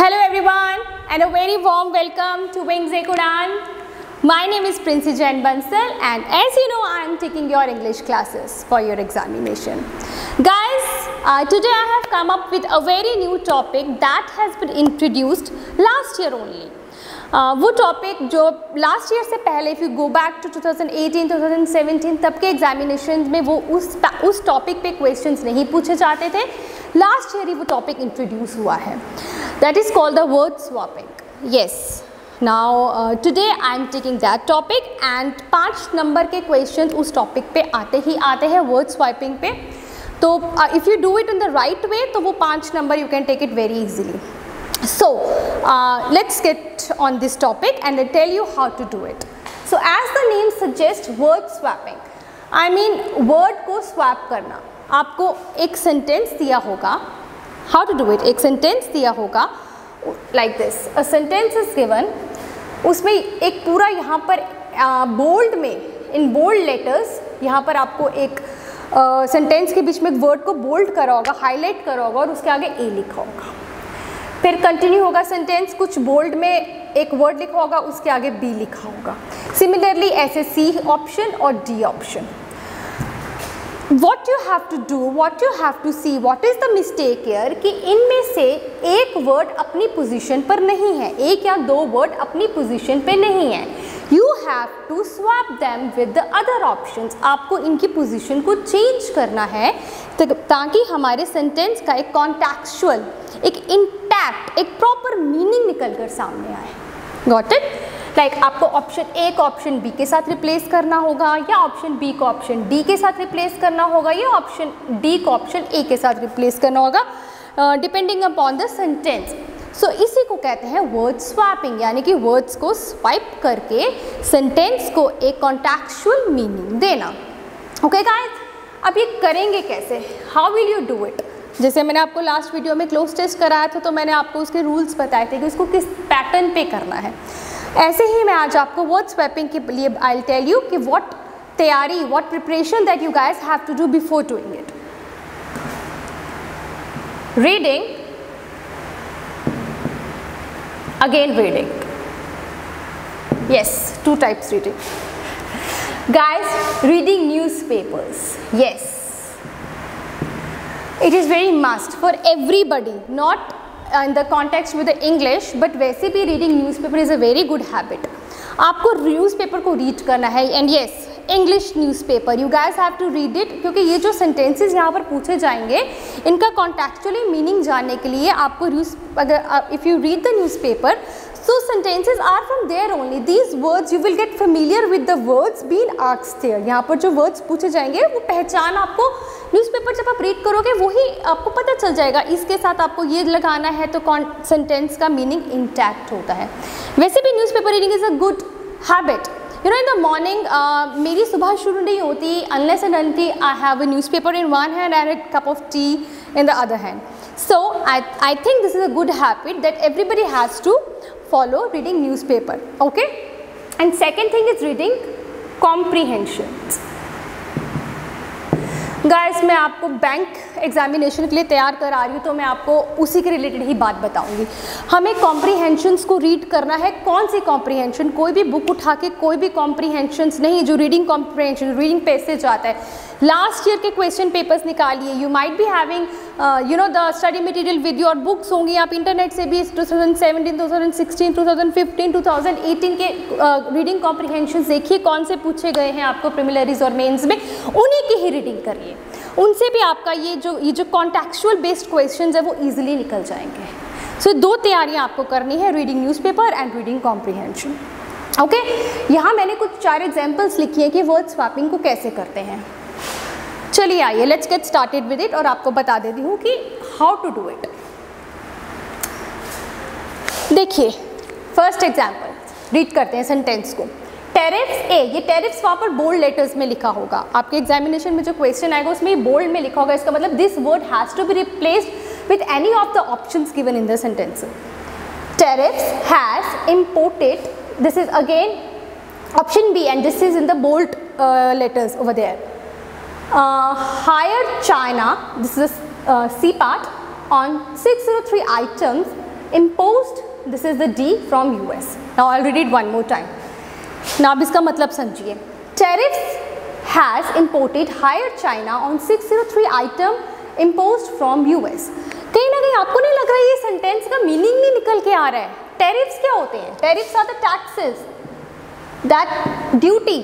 Hello everyone and a very warm welcome to Wings Udan. My name is Princy Jain Bansal and as you know I am taking your English classes for your examination. Guys, today I have come up with a very new topic that has been introduced last year only. वो topic जो last year से पहले if you go back to 2018, 2017 तब के examination में वो उस topic पे क्वेश्चंस नहीं पूछे जाते थे. लास्ट ईयर ही वो टॉपिक इंट्रोड्यूस हुआ है. That is called the word swapping. Yes, now today I am taking that topic and 5 number के क्वेश्चन उस टॉपिक पे आते हैं वर्ड स्वैपिंग पे. तो if you do it in the right way तो वो 5 number you can take it very easily. So let's get on this topic and I'll tell you how to do it. So as the name suggests, word swapping. I mean word को swap करना. आपको एक sentence दिया होगा. How to do it? एक sentence दिया होगा like this. A sentence is given. उसमें एक पूरा यहाँ पर bold में in bold letters यहाँ पर आपको एक sentence के बीच में एक word को bold करा होगा, highlight करा होगा और उसके आगे A लिखा होगा. फिर कंटिन्यू होगा सेंटेंस, कुछ बोल्ड में एक वर्ड लिखा होगा, उसके आगे बी लिखा होगा. सिमिलरली ऐसे सी ऑप्शन और D option. What you have to do, what you have to see, what is the mistake here कि इनमें से एक वर्ड अपनी पोजीशन पर नहीं है, एक या दो वर्ड अपनी पोजीशन पे नहीं है. You have to swap them with the other options. आपको इनकी पोजीशन को चेंज करना है ताकि हमारे सेंटेंस का एक कॉन्टेक्चुअल, एक इंटैक्ट, एक प्रॉपर मीनिंग निकल कर सामने आए. Got it? लाइक आपको ऑप्शन ए को ऑप्शन बी के साथ रिप्लेस करना होगा, या ऑप्शन बी को ऑप्शन डी के साथ रिप्लेस करना होगा, या ऑप्शन डी को ऑप्शन ए के साथ रिप्लेस करना होगा, डिपेंडिंग अपॉन द सेंटेंस. सो इसी को कहते हैं वर्ड स्वैपिंग, यानी कि वर्ड्स को स्वाइप करके सेंटेंस को एक कॉन्टेक्चुअल मीनिंग देना. ओके गाइस, अब ये करेंगे कैसे? How will you do it? जैसे मैंने आपको लास्ट वीडियो में क्लोज टेस्ट कराया था तो मैंने आपको उसके रूल्स बताए थे कि उसको किस पैटर्न पे करना है. ऐसे ही मैं आज आपको वर्ड स्वैपिंग के लिए आई विल टेल यू कि व्हाट तैयारी, what preparation that you guys have to do before doing it. Reading, again reading. Yes, 2 types reading. Guys, reading newspapers. Yes, it is very must for everybody, not in the context with the English, but वैसे भी reading newspaper is a very good habit. आपको newspaper को read करना है and yes, English newspaper. You guys have to read it क्योंकि ये जो sentences यहाँ पर पूछे जाएंगे इनका contextually meaning जानने के लिए आपको अगर if you read the newspaper, so sentences are from there only. These words you will get familiar with the words being asked there. यहाँ पर जो words पूछे जाएंगे वो पहचान आपको न्यूज़पेपर जब आप रीड करोगे वही आपको पता चल जाएगा. इसके साथ आपको ये लगाना है तो सेंटेंस का मीनिंग इंटैक्ट होता है. वैसे भी newspaper reading is a good habit. You know, in the morning, मेरी सुबह शुरू नहीं होती unless and until I have a newspaper in one hand and a cup of tea in the other hand. So I think this is a good habit that everybody has to follow, reading newspaper. Okay? And second thing is reading comprehensions. Guys, मैं आपको bank examination के लिए तैयार करा रही हूँ तो मैं आपको उसी के रिलेटेड ही बात बताऊँगी. हमें कॉम्प्रीहेंशंस को रीड करना है. कौन सी कॉम्प्रीहेंशन? कोई भी बुक उठा के कोई भी कॉम्प्रीहेंशंस नहीं, जो रीडिंग कॉम्प्रीहेंशन, रीडिंग पैसेज आता है. लास्ट ईयर के क्वेश्चन पेपर्स निकालिए. You might be having you know the study material with your books होंगी. आप इंटरनेट से भी 2017, 2016, 2015, 2018 के रीडिंग कॉम्प्रीहेंशंस देखिए कौन से पूछे गए हैं आपको प्रीलिमिनरीज और मेंस में. उन्हीं की ही रीडिंग करिए. उनसे भी आपका ये जो कॉन्टेक्चुअल बेस्ड क्वेश्चंस है वो इजीली निकल जाएंगे. सो 2 तैयारियां आपको करनी है, reading newspaper and reading comprehension. Okay, यहाँ मैंने कुछ 4 एग्जांपल्स लिखी है कि वर्ड स्वैपिंग को कैसे करते हैं. चलिए आइए, let's get started with it और आपको बता देती हूँ कि हाउ टू डू इट. देखिए, फर्स्ट एग्जाम्पल रीड करते हैं सेंटेंस को. टेरिफ्स ए, ये टेरिफ्स वहाँ पर बोल्ड लेटर्स में लिखा होगा. आपके एग्जामिनेशन में जो क्वेश्चन आएगा उसमें बोल्ड में लिखा होगा. इसका मतलब this word has to be replaced with any of the options given in the sentence. Tariffs has imported, this is again option B and this is in the bold letters over there. Hired China, this is C part, on 603 items imposed, this is the D from US. Now I'll read it one more time. Now अब इसका मतलब समझिए. Tariffs has imported higher China on 603 item imposed from US. कहीं ना कहीं आपको नहीं लग रहा है ये सेंटेंस का मीनिंग नहीं निकल के आ रहा है? Tariffs क्या होते हैं? Tariffs are the taxes, that duty.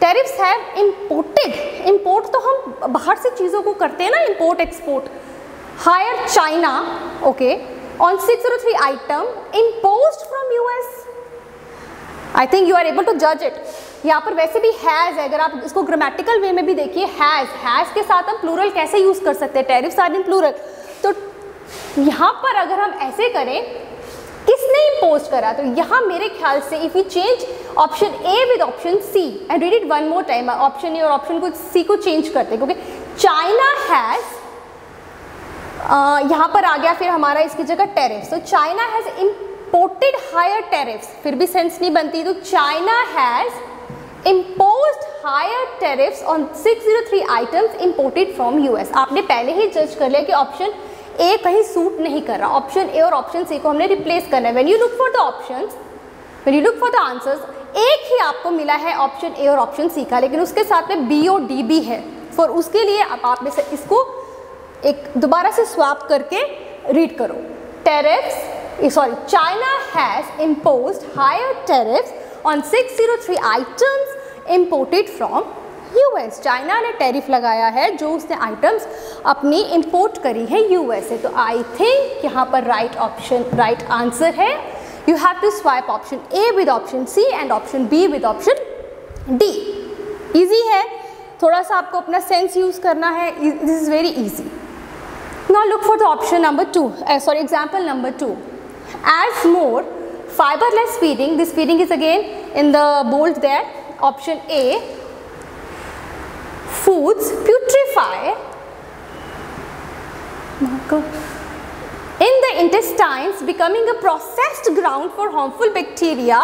Tariffs have imported. Import तो हम बाहर से चीज़ों को करते हैं ना, import export. Higher China, okay, on 603 item imposed from US. I think you are able to judge it. यहाँ पर वैसे भी हैज़ है, अगर आप इसको ग्रामेटिकल वे में भी देखिए, हैज़ के साथ हम प्लूरल कैसे यूज़ कर सकते हैं? Tariffs are in plural. तो यहाँ पर अगर हम ऐसे करें, किसने इम्पोज करा? तो यहाँ मेरे ख्याल से if you change option A with option C and read it one more time, option A और ऑप्शन को सी को चेंज करते, क्योंकि चाइना हैज़ यहाँ पर आ गया फिर हमारा इसकी जगह टेरिफ्स. तो China has imported higher tariffs, फिर भी सेंस नहीं बनती. तो China has imposed higher tariffs on 603 items imported from US. आपने पहले ही जज कर लिया कि ऑप्शन ए कहीं सूट नहीं कर रहा. ऑप्शन ए और ऑप्शन सी को हमने रिप्लेस करना है. When you look for the options, when you look for the answers, एक ही आपको मिला है ऑप्शन ए और ऑप्शन सी का, लेकिन उसके साथ में बी और डी भी है. फॉर उसके लिए अब आप में से इसको एक दोबारा से स्वैप करके रीड करो. Tariffs, sorry, China has imposed higher tariffs on 603 items imported from US. China ने टैरिफ लगाया है जो उसने आइटम्स अपनी इंपोर्ट करी है यूएस से. तो आई थिंक यहाँ पर राइट आंसर है. You have to swipe option A with option C and option B with option D. Easy है, थोड़ा सा आपको अपना सेंस यूज करना है. This is very easy. Now look for the option number 2, sorry, example number 2. As more fiberless feeding, this feeding is again in the bold there, option A, foods putrefy in the intestines, becoming a processed ground for harmful bacteria.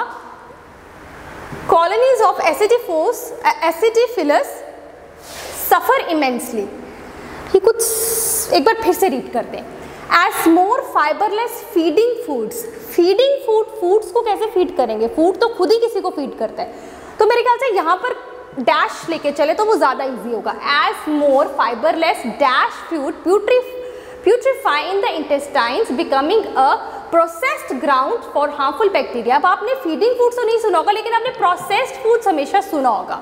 Colonies of acidophilus suffer immensely. ये कुछ एक बार फिर से read करते हैं. As more fiberless feeding foods, feeding foods को कैसे feed करेंगे? फूड तो खुद ही किसी को फीड करता है. तो मेरे ख्याल से यहाँ पर डैश लेके चले तो वो ज़्यादा इजी होगा. As more fiberless dash food putrefy in the intestines, becoming a processed ground for harmful bacteria. अब आपने feeding foods तो नहीं सुना होगा, लेकिन आपने processed foods हमेशा सुना होगा.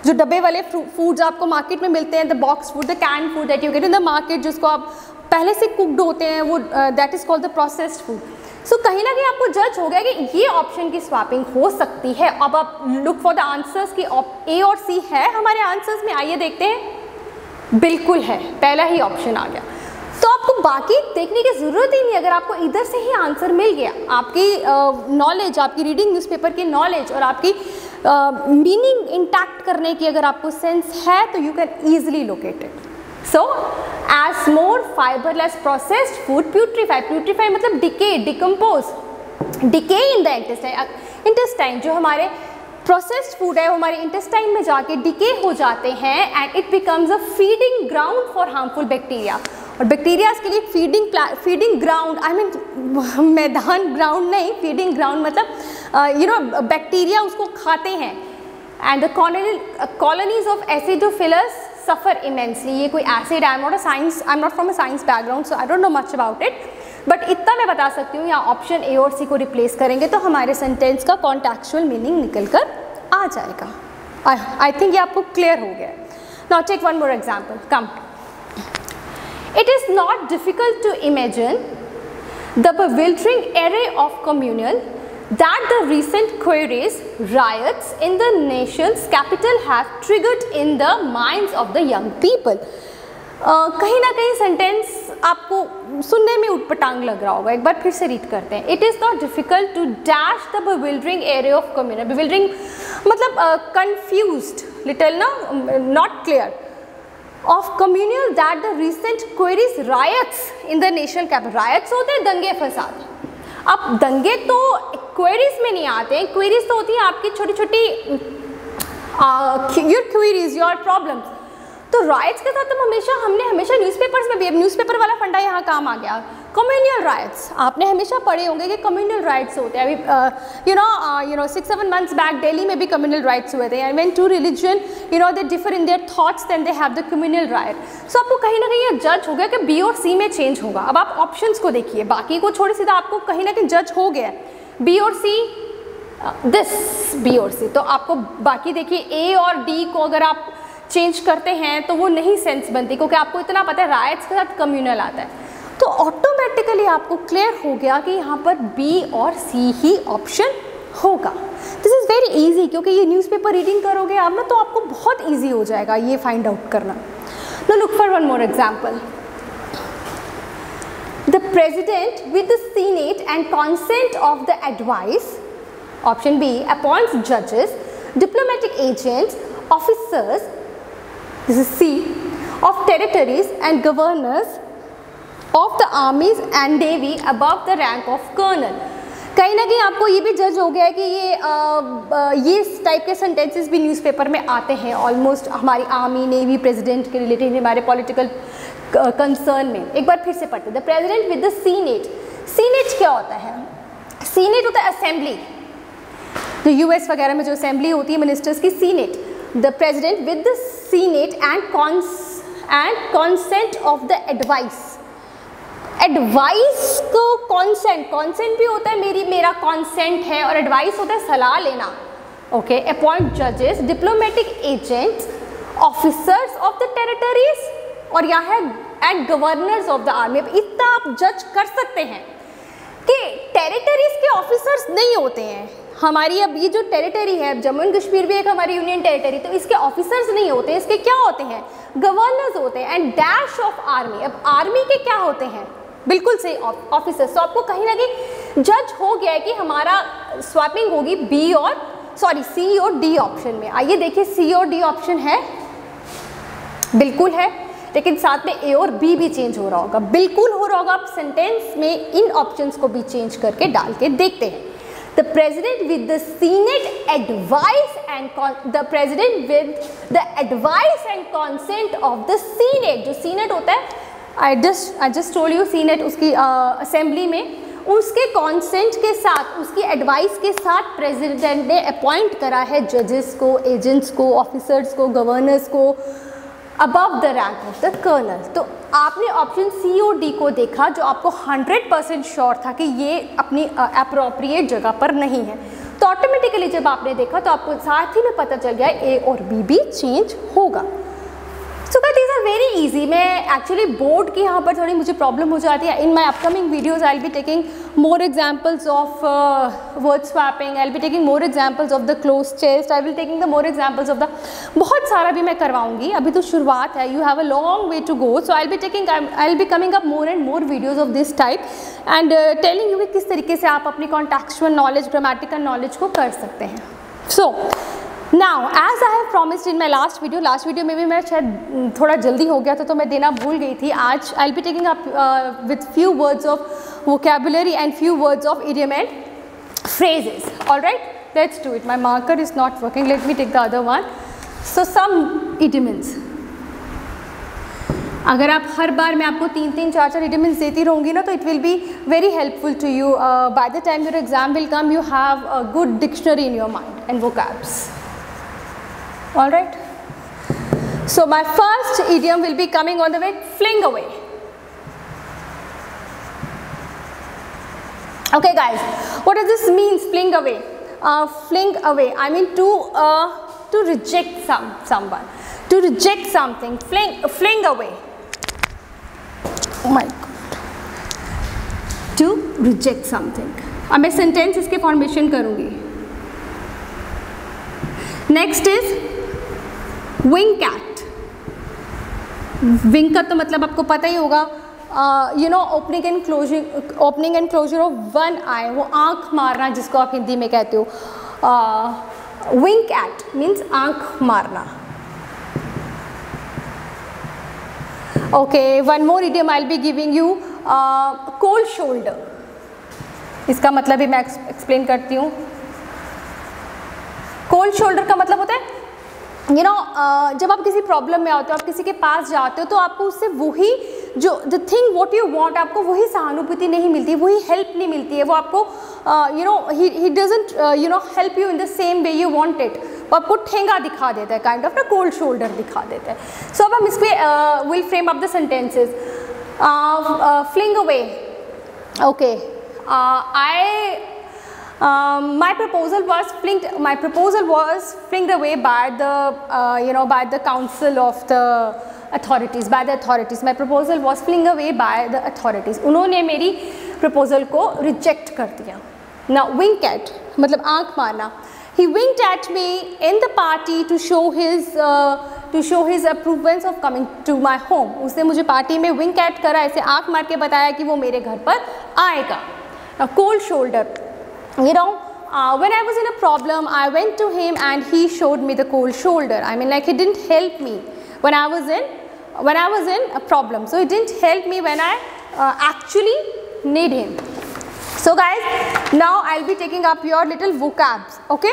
जो डब्बे वाले फूड्स आपको मार्केट में मिलते हैं, the box food, the can food that you get in the market, जिसको आप पहले से कुकड होते हैं, वो that is called the processed food. So कहीं ना कहीं आपको जज हो गया कि ये ऑप्शन की स्वैपिंग हो सकती है. अब आप लुक फॉर द आंसर्स की ए और सी है हमारे आंसर्स में. आइए देखते हैं. बिल्कुल है, पहला ही ऑप्शन आ गया. तो आपको बाकी देखने की ज़रूरत ही नहीं. अगर आपको इधर से ही आंसर मिल गया, आपकी नॉलेज, आपकी रीडिंग न्यूज़पेपर की नॉलेज और आपकी मीनिंग इंटैक्ट करने की अगर आपको सेंस है, तो you can easily locate it. So, as more fiberless processed food putrefy मतलब decay, decompose, decay in the intestine, जो हमारे processed food है वो हमारे intestine में जाके decay हो जाते हैं and it becomes a feeding ground for harmful bacteria. और बैक्टीरिया के लिए feeding ground, I mean मैदान ग्राउंड नहीं, feeding ground मतलब बैक्टीरिया उसको खाते हैं. And the colonies of acidophilus suffer immensely. ये कोई acid, I'm not from a science background, so I don't know much about it. But इतना मैं बता सकती हूँ, यहाँ ऑप्शन ए और सी को रिप्लेस करेंगे तो हमारे सेंटेंस का कॉन्टेक्चुअल मीनिंग निकल कर आ जाएगा. आई थिंक ये आपको क्लियर हो गया. Now take one more example. Come. It is not difficult to imagine the bewildering array of communal that the recent queries, riots in the nation's capital have triggered in the minds of the young people. कहीं ना कहीं sentence आपको सुनने में उटपटांग लग रहा होगा. एक बार फिर से रीड करते हैं. It is not difficult to dash the bewildering array of communal. Bewildering मतलब confused, little ना, not clear. Of communal that the recent queries, riots in the nation capital. Riots होते हैं दंगे फसाद. अब दंगे तो क्वेरीज में नहीं आते हैं. क्वेरीज तो होती हैं आपकी छोटी छोटी योर क्वेरीज, योर प्रॉब्लम्स. तो राइट्स के साथ हमने हमेशा न्यूज़पेपर्स में भी, न्यूज़पेपर वाला फंडा यहाँ काम आ गया. कम्युनल राइट्स, आपने हमेशा पढ़े होंगे कि कम्युनल राइट्स होते हैं। अभी you know 6-7 months back Delhi में भी कम्युनल राइट्स हुए थे, and when two religion you know they differ in their thoughts then they have the communal riot. So आपको कहीं ना कहीं ये जज हो गया कि बी और सी में चेंज होगा। अब आप ऑप्शंस को देखिए, बाकी को छोड़ सीधा आपको कहीं ना कहीं जज हो गया बी और सी, दिस बी और सी। तो आपको बाकी देखिए ए और डी को अगर आप चेंज करते हैं तो वो नहीं सेंस बनती, क्योंकि आपको इतना पता है राइट्स के साथ कम्युनल आता है। तो ऑटोमेटिकली आपको क्लियर हो गया कि यहाँ पर बी और सी ही ऑप्शन होगा। दिस इज़ वेरी इजी, क्योंकि ये न्यूज़पेपर रीडिंग करोगे आप ना तो आपको बहुत इजी हो जाएगा ये फाइंड आउट करना। Now look for one more example. The president with the senate and consent of the advice, option B, appoints जजेस, diplomatic agents, officers, this is C, of territories and governors of the armies and navy above the rank of colonel। कहीं ना कहीं आपको ये भी जज हो गया है कि ये इस टाइप के सेंटेंसेस भी न्यूज़पेपर में आते हैं ऑलमोस्ट हमारी आर्मी, नेवी, प्रेसिडेंट के रिलेटेड, हमारे पॉलिटिकल कंसर्न में। एक बार फिर से पढ़ते हैं। The president with the senate. Senate क्या होता है? सीनेट होता है असेंबली, जो यूएस वगैरह में जो असेंबली होती है मिनिस्टर्स की, senate. The president with the senate and consent of the advice। Advice को consent भी होता है, मेरा consent है, और एडवाइस होता है सलाह लेना। ओके, अपॉइंट जजेस, diplomatic agents, officers of the territories, और यहाँ है and governors of the army. अब इतना आप जज कर सकते हैं कि टेरिटरीज के ऑफिसर्स नहीं होते हैं हमारी। अब ये जो टेरिटरी है, जम्मू एंड कश्मीर भी एक हमारी यूनियन टेरिटरी, तो इसके ऑफिसर्स नहीं होते, इसके क्या होते हैं? गवर्नर्स होते हैं, एंड डैश ऑफ आर्मी। अब आर्मी के क्या होते हैं? बिल्कुल सही, ऑफिसर्स। तो आपको कहीं ना कहीं जज हो गया है कि हमारा स्वैपिंग होगी बी और सी और डी ऑप्शन में। आइए देखिए, सी और डी ऑप्शन है, बिल्कुल है, लेकिन साथ में ए और बी भी चेंज हो रहा होगा, बिल्कुल हो रहा होगा। आप सेंटेंस में इन ऑप्शंस को भी चेंज करके डाल के देखते हैं। The president with the senate advice and the president with the advice and consent of the senate। जो senate होता है, I just told you senate उसकी असेंबली में, उसके consent के साथ, उसकी एडवाइस के साथ प्रेसिडेंट ने अपॉइंट करा है जजेस को, एजेंट्स को, ऑफिसर्स को, गवर्नर्स को above the rank of the colonel. तो आपने ऑप्शन सी और डी को देखा, जो आपको 100% श्योर था कि ये अपनी अप्रोप्रिएट जगह पर नहीं है। तो ऑटोमेटिकली जब आपने देखा तो आपको साथ ही में पता चल गया ए और बी भी चेंज होगा। So guys these are very easy. मैं एक्चुअली बोर्ड की यहाँ पर थोड़ी मुझे प्रॉब्लम हो जाती है। In my upcoming videos I will be taking more examples of word swapping, I will be taking more examples of the cloze test, I will taking the more examples of the, बहुत सारा भी मैं करवाऊंगी, अभी तो शुरुआत है, you have a long way to go. So I will be coming up more and more videos of this type and telling you कि किस तरीके से आप अपनी कॉन्टेक्चुअल नॉलेज, ग्रामेटिकल नॉलेज को कर सकते हैं। So now as I have promised in my last video में भी मैं शायद थोड़ा जल्दी हो गया था तो मैं देना भूल गई थी। आज आई will be taking up with few words of vocabulary and few words of idiom and phrases। All right, let's do it. My marker is not working, let me take the other one. So some idioms, अगर आप हर बार मैं आपको 3-3, 4-4 idioms देती रहूँगी ना तो it will be very helpful to you. By the time your exam will come, you have a good dictionary in your mind and vocabs. All right. So my first idiom will be coming on the way, fling away. Okay guys, what does this mean, fling away? Fling away, I mean to reject someone, to reject something, fling away. Oh my God, to reject something। अब मैं sentence इसके formation करूँगी। Next is wink at. Wink का तो मतलब आपको पता ही होगा, you know opening and closure of one eye, वो आँख मारना जिसको आप हिंदी में कहते हो। विंग कैट मीन्स आँख मारना। Okay, one more idiom I will be giving you, cold shoulder. इसका मतलब भी मैं एक्सप्लेन करती हूँ। कोल्ड शोल्डर का मतलब होता है जब आप किसी प्रॉब्लम में आते हो, आप किसी के पास जाते हो तो आपको उससे वही जो the thing what you want, आपको वही सहानुभूति नहीं मिलती, वही हेल्प नहीं मिलती है, वो आपको you know he doesn't you know help you in the same way you want it, वो आपको ठेंगा दिखा देता है, काइंड ऑफ ना कोल्ड शोल्डर दिखा देता है. सो अब हम इस पर will frame up the sentences. Fling away. Okay, my proposal was flinged away by the by the council of the authorities, by the authorities. My proposal was flinged away by the authorities. उन्होंने मेरी proposal को reject कर दिया. Now wink at मतलब आँख मारना. He winked at me in the party to show his approvals of coming to my home. उसने मुझे पार्टी में wink at करा, ऐसे आँख मार के बताया कि वो मेरे घर पर आएगा. Now cold shoulder. You know, when I was in a problem, I went to him and he showed me the cold shoulder. I mean, like, he didn't help me when I was in a problem. So he didn't help me when I actually need him. So guys, now I'll be taking up your little vocabs. Okay.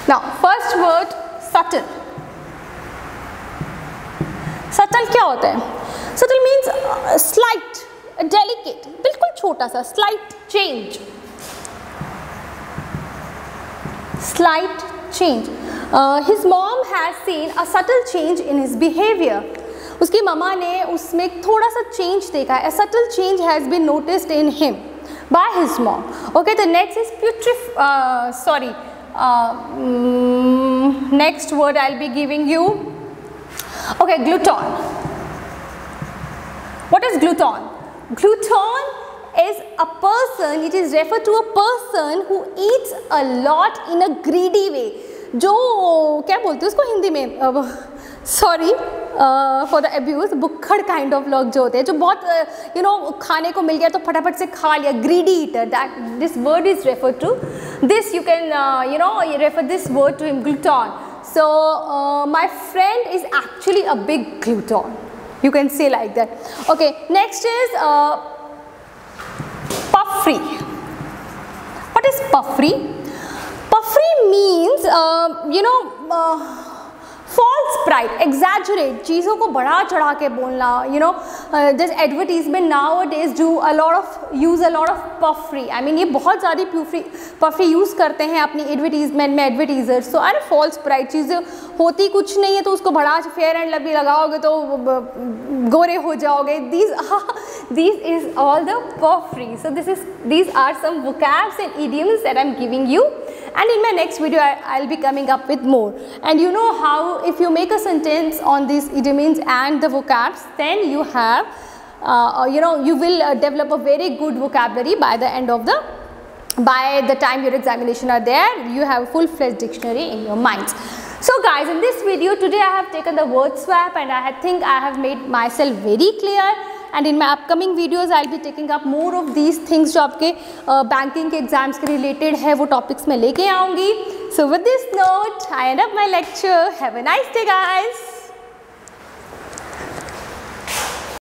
Now, first word, subtle. Subtle क्या होता है? Subtle means slight, delicate, बिल्कुल छोटा सा, slight change. Slight change. His mom has seen a subtle change in his behavior. उसकी mama ने उसमें थोड़ा सा change देखा है. A subtle change has been noticed in him by his mom. Okay, the next is next word I'll be giving you. Okay, glutton. What is glutton? Glutton is a person, it is referred to a person who eats a lot in a greedy way. जो क्या बोलते हैं उसको हिंदी में, sorry for the abuse, बुक्खड़ kind of लोग जो होते हैं, जो बहुत यू नो खाने को मिल गया तो फटाफट से खा लिया, greedy eater. That this word is refer to this. You can you know refer this word to him, glutton. So my friend is actually a big glutton. You can say like that. Okay, next is puffery. What is puffery? Puffery means false pride, exaggerate, चीज़ों को बढ़ा चढ़ा के बोलना. You know, this advertisement nowadays do use a lot of puffery. I mean, ये बहुत ज़्यादा puffery use करते हैं अपनी advertisement में advertisers. So अरे false pride, चीज़ें होती कुछ नहीं है तो उसको बढ़ा, फेयर एंड लवली लगाओगे तो गोरे हो जाओगे. These is all the puffery. So these are some vocabs and idioms that I'm giving you. And in my next video, I'll be coming up with more. And you know how, if you make a sentence on these idioms and the vocabs, then you have, you will develop a very good vocabulary by the time your examination are there. You have a full-fledged dictionary in your minds. So guys, in this video today, I have taken the word swap, and I think I have made myself very clear. And in my upcoming videos, I'll be taking up more of these things जो आपके banking के exams के related है, वो topics मैं लेके आऊँगी. So with this note, I end up my lecture. Have a nice day, guys.